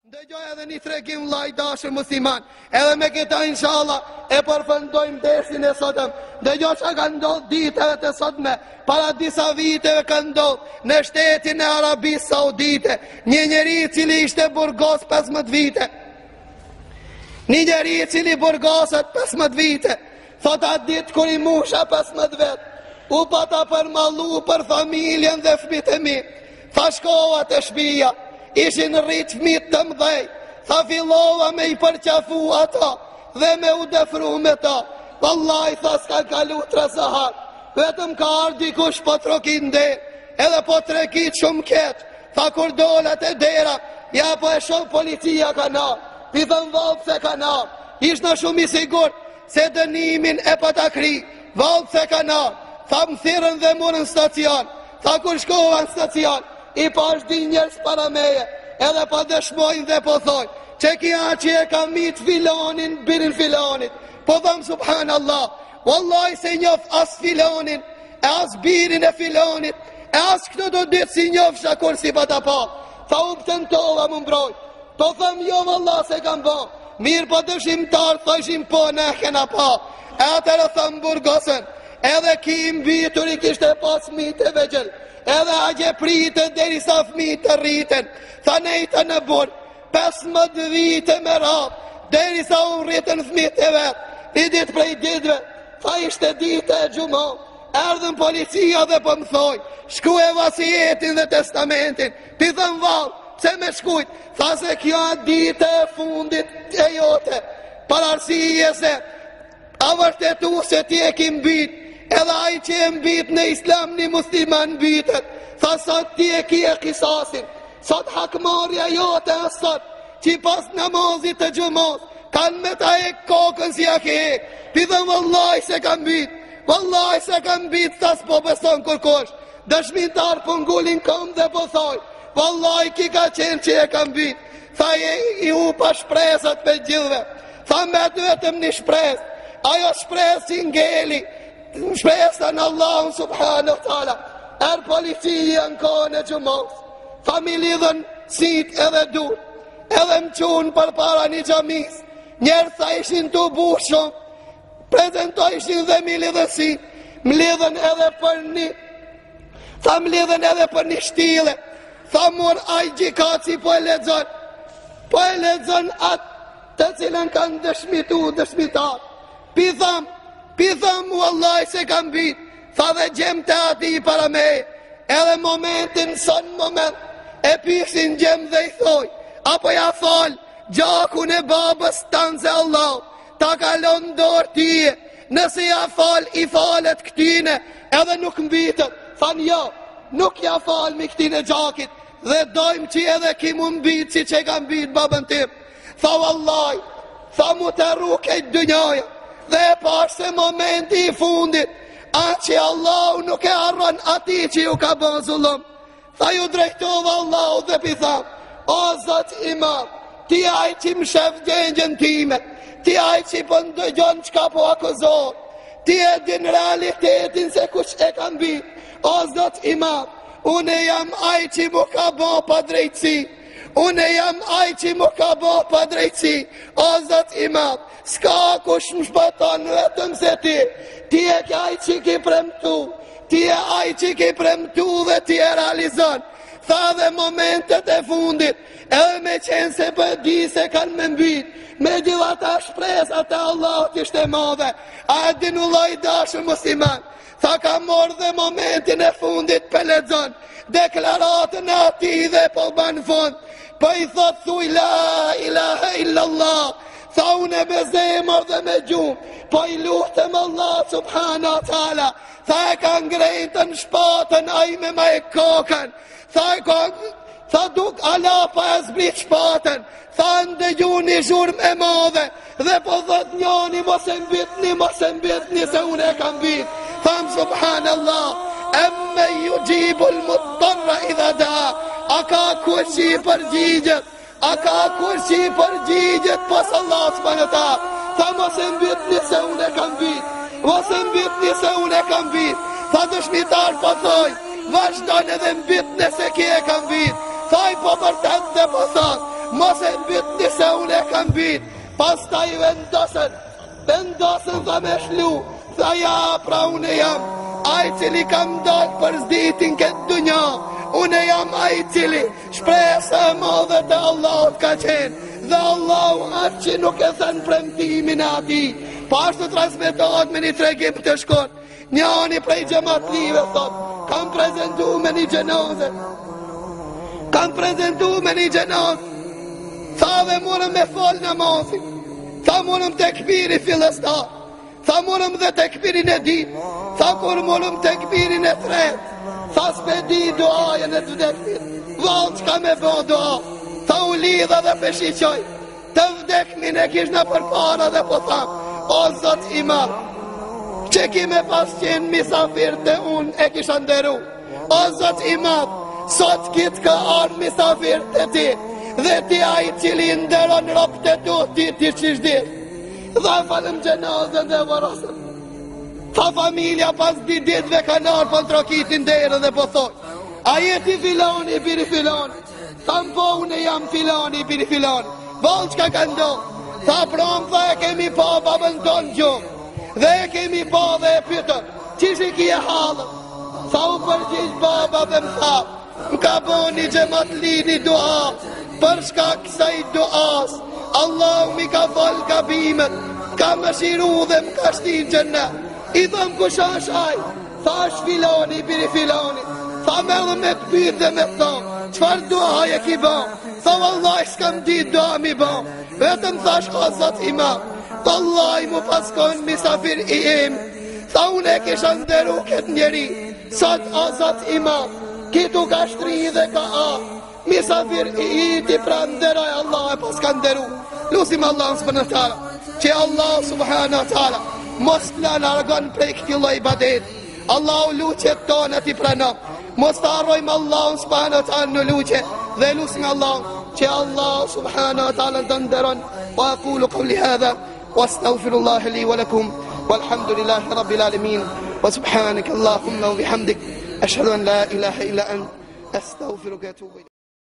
Ndëgjoj edhe një tregim vllai dashur musliman, edhe me këta inshallah e përfundojmë dersin e sotëm. Ndëgjoj çka ka ndodhur ditëve të sotme, para disa viteve ka ndodhur në shtetin e Arabisë Saudite, një njeri i cili ishte burgos 15 vite. Një njeri i cili burgoset 15 vite, thot atë ditë kur i musha 15 vet, u pata përmallu për familjen dhe fëmijët e mi. Tha shkova te shtëpia, ishin rrit fëmijët të mdhej, tha fillova me i përqafu ata dhe me u defru me ta. Wallahi tha s'ka kalu 3 sahar, vetëm ka ardhur dikush po trokin der, edhe po trekit shumë keq. Tha kur dolet e dera, ja po e shoh policia kanal, pi thëm vallë pse kanal, ishna shumë i sigurt se dënimin e pata kri, vallë pse kanal. Tha më thirrën dhe morën stacion, tha kur shkova në stacion, i pash di njerës para meje, edhe pa dëshmojnë dhe po thojnë, që kja që e ka mit filonin, birin filonit, po dhëmë subhanallah, wallahi se njof as filonin, e as birin e filonit, e as këto do ditë si njof shakur si pata pa, tha u pëtëntova më mbroj, po thëmë jo wallah se kam ba, mirë po dëshimtar, thëshim po ne kena pa, e atërë thëmë burgosën, edhe ki mbitur i kishte pas mit e vegjel, edhe agje pritën deri sa fëmijët të rriten, tha nejta në burg, 15 vite me radhë, deri sa unë rritën fëmijët e vetë, një ditë prej ditëve, tha ishte ditë e gjumon, erdhën policia dhe po më thoj, shku e vasijetin dhe testamentin, pi thëm valë, pse me shkujt, tha se kjo ditë e fundit e jote, për arsije se, a vërtetu se ti e kim bit, edhe ai që e mbit në islam një musliman mbitet, tha sot ti e ki e kisasin, sot hakmarja jote e sot, që pas namazit të gjumos, kanë me ta e kokën si a ke e, pidhëm vëllaj se kam bit, vëllaj se kam bit, tha s'po beson kërkosh, dëshmitar për ngullin kom dhe po thoj, vëllaj ki ka qenë që e kam bit, tha i u pa shpresat për gjithve, tha me të vetëm një shpres, ajo shpres si ngeli, shpresën Allahun subhanahu wa taala, policia në kohën e gjumos, familidhën sit edhe dur, edhe më qunë për para një gjamis, njerë tha ishin të bushon, prezentoj ishin dhe mi lidhën sit, më lidhën edhe për një, tha më lidhën edhe për një shtile, tha mor aj gjikaci po e ledzon atë të cilën kanë dëshmitar, pi thëm wallahi se kam bit, tha dhe gjem të ati i para me, edhe momentin son moment, e pisin gjem dhe i thoj, apo ja fal, gjakun e babës tanë se Allah, ta kalon dorë tije, nëse ja fal, i falet këtine, edhe nuk mbitët, than jo, nuk ja fal mi këtine gjakit, dhe dojmë që edhe ki mu mbit si që kam bit babën tim, tha wallahi, tha mu të rukejt dënjoja, dhe e pash se momenti i fundit, a që Allah nuk e arron ati që ju ka bën zullum, tha ju drejtova Allah dhe pi tham, o zot imam, ti aj që më shef gjengjen time, ti aj që po ndëgjon qka po akuzor, ti e din realitetin se kush e kam bit, o zot imam, une jam aj që mu ka bën pa drejtësi, une jam aj që mu ka bën pa drejtësi, o zot imam, s'ka kush më shpëton vetëm se ti e kaj që ki premtu, ti e aj që ki premtu dhe ti e realizon, tha dhe momentet e fundit, edhe me qenë se për di se kanë me mbit, me gjitha ta shpresat e Allah t'ishte madhe, a e dinu loj dashur musliman, tha ka morë dhe momentin e fundit për lexon, deklaratën e ati dhe po banë fund, po i thot thuj la ilaha illallah, tha unë me zemër dhe me gjumë, po i luhtëm Allah subhana ta'ala, tha e ka ngrejtën shpatën a i me ma e kokën, tha duk ala pa e zbrit shpatën, tha ndëgju një zhurmë e madhe, dhe po dhët njoni mos e mbitni se unë e kam bit, tham subhanallah, emme ju gjibul muttarra i dhe da, a ka kush i përgjigjet, a ka kush i përgjigjet pas Allah s'panëta, tha mos e mbitni se unë e kam bit, mos e mbitni se unë e kam bit, tha dëshmitar po thoj, vazhdojnë edhe mbitni se ki e kam bit, thaj po vërtet dhe po thot, mos e bytni se unë e kam byt. Pas ta i vendosën tha me shlu, tha ja pra unë jam ai cili kam dalë për zditin këtë dunja, unë jam ai cili shpresa e madhe të Allahut ka qenë, dhe Allahu atë që nuk e thënë premtimin e ati. Pashtu transmetohet me një tregim të shkurt. Një ani prej xhamatlive thot, kam prezentu me një gjenazë. Tha dhe morëm me fol namazin. Tha morëm tekbiri fillestar. Tha morëm dhe tekbirin e dit. Tha kur morëm tekbirin e tret. Tha s'pedi duajen e të vdekmit. Val qka me bo dua. Tha u lidha dhe peshiqoj. Të vdekmin e kishna për para dhe po tham, o Zot i madh, që ki me pas qenë misafir të unë e kisha nderu. O Zot i madh, sot kitë ka arë misafir të ti, dhe ti a i cili nderon ropë të tu, ti qishdir. Dha falem gjenazën dhe varasën. Tha familja pas ditve ka narë për trokitin dherë dhe po thoj, a jeti filoni i biri filoni. Tha po unë jam filoni i biri filoni. Val qka ka ndohë. Tha prom, tha e kemi pa babën tonë gjumë, dhe e kemi pa dhe e pytëm, qish i kje halën? Tha u përgjish baba dhe më tha, më ka boni xhamatli dua, për shkak kësaj duas, Allahu mi ka fal gabimet, ka më shiru dhe më ka shtin xhennet. I thëm kush është ai? Thash filoni, biri filoni. Tha me dhe me të pyet dhe me thonë, qfar dua e ki ba? Tha vallahi s'kam dit dua mi ba, vetëm thash o Zot i madh, vallahi mu paskojnë misafir i im. Tha unë e kisha nderu këtë njeri, sot o Zot i madh, kitu ka shtri dhe ka misafir i ti pra nderoj Allah e pas ka nderu. Lusim Allah subhanahu wa taala, që Allah subhanahu wa taala mos la largon prej këtij lloji ibadet. Allahu luqet tonë ti pranon. Mos të harrojmë Allah subhanahu wa taala në luqe, dhe lusim Allah që Allah subhanahu wa taala të nderon. Wa aqulu qawli hadha wastaghfirullah li wa lakum walhamdulillahi rabbil alamin wa subhanaka allahumma wa bihamdik ashhadu an la ilaha illa ant astaghfiruka wa atubu ilayk.